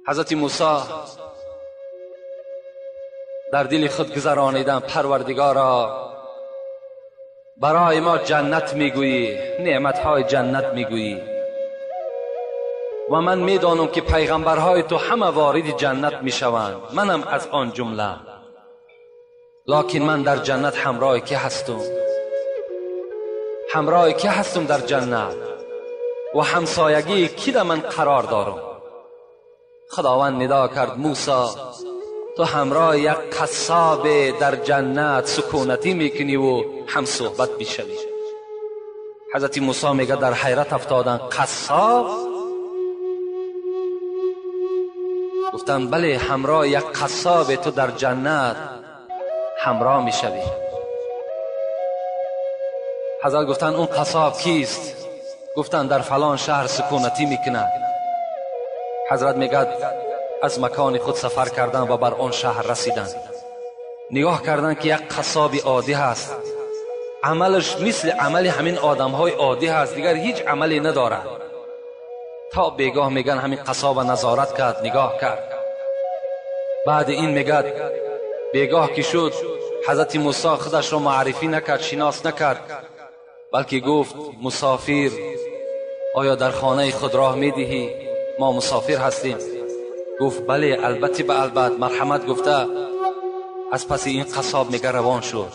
حضرت موسی در دل خود گذرانیدن پروردگارا برای ما جنت میگویی، نعمتهای جنت میگویی و من میدانم که پیغمبرهای تو همه وارد جنت میشوند، منم از آن جمله. لکن من در جنت همراه کی هستم؟ همراه کی هستم در جنت و همسایگی کی در من قرار دارم؟ خداوند ندا کرد موسی تو همراه یک قصاب در جنت سکونتی میکنی و هم صحبت میشوی. حضرت موسی میگه در حیرت افتادن قصاب؟ گفتن بله، همراه یک قصاب تو در جنت همراه میشوی. حضرت گفتن اون قصاب کیست؟ گفتن در فلان شهر سکونتی میکنه. حضرت میگه از مکان خود سفر کردن و بر آن شهر رسیدن. نگاه کردن که یک قصاب عادی هست، عملش مثل عمل همین آدمهای عادی هست، دیگر هیچ عملی نداره. تا بیگاه میگن همین قصاب نظارت کرد، نگاه کرد. بعد این میگه بیگاه که شد حضرت موسی خودش را معرفی نکرد، شناس نکرد، بلکه گفت مسافر آیا در خانه خود راه میدهی؟ ما مسافر هستیم. گفت بله البته به البته، مرحمت گفته. از پس این قصاب میگه روان شد.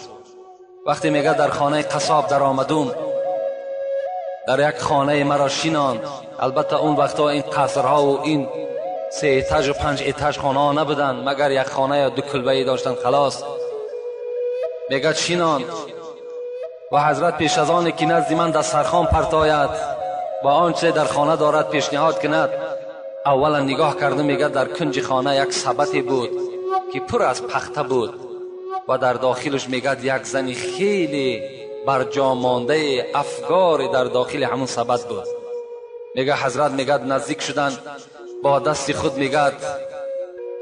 وقتی میگه در خانه قصاب در آمدم، در یک خانه مرا شیناند. البته اون وقتا این قصرها و این 3 ایتاژ و 5 ایتاژ خانه ها نبودن، مگر یک خانه یا 2 کلبه داشتن خلاص. میگه شیناند و حضرت پیش از آن که نزد من دسترخوان پرتاید و آنچه در خانه دارد پیشنهاد کند، اولا نگاه کرده میگه در کنج خانه یک سبتی بود که پر از پخته بود و در داخلش میگه یک زنی خیلی برجا مانده افگار در داخل همون سبت بود. میگه حضرت میگه نزدیک شدن، با دست خود میگه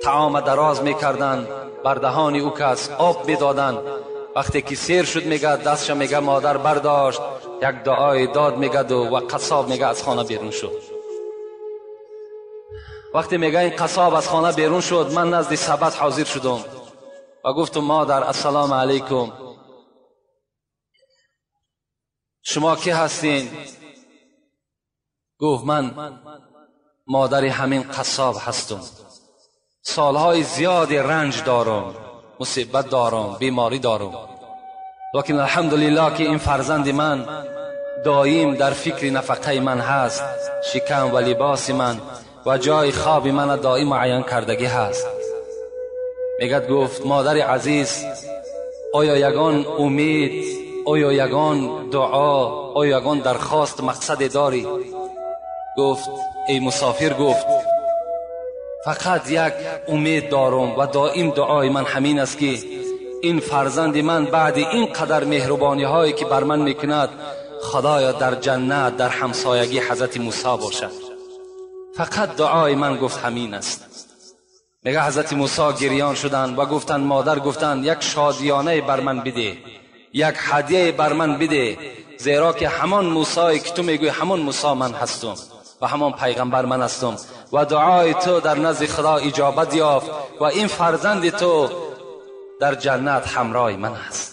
طعام دراز میکردن، بر دهان او کس آب میدادن. وقتی که سیر شد میگه دستش میگه مادر برداشت، یک دعای داد میگه و قصاب میگه از خانه بیرون شد. وقتی میگه این قصاب از خانه بیرون شد، من نزد سبت حاضر شدم و گفتم مادر السلام علیکم، شما کی هستین؟ گفت من مادر همین قصاب هستم، سالهای زیادی رنج دارم، مصیبت دارم، بیماری دارم، لیکن الحمدلله که این فرزند من دایم در فکر نفقه من هست، شکم و لباس من و جای خواب من دایم معین کردگی هست. میگد گفت مادر عزیز آیا یگان امید، آیا یگان دعا، آیا یگان درخواست مقصد داری؟ گفت ای مسافر، گفت فقط یک امید دارم و دائم دعای من همین است که این فرزند من بعد این قدر مهربانی هایی که بر من میکند خدایا در جنت در همسایگی حضرت موسی باشد. فقط دعای من گفت همین است. میگه حضرت موسی گریان شدن و گفتن مادر، گفتن یک شادیانه بر من بده، یک هدیه بر من بده، زیرا که همان موسی که تو میگوی همان موسی من هستم و همان پیغمبر من هستم و دعای تو در نزد خدا اجابت یافت و این فرزند تو در جنت همراه من هست.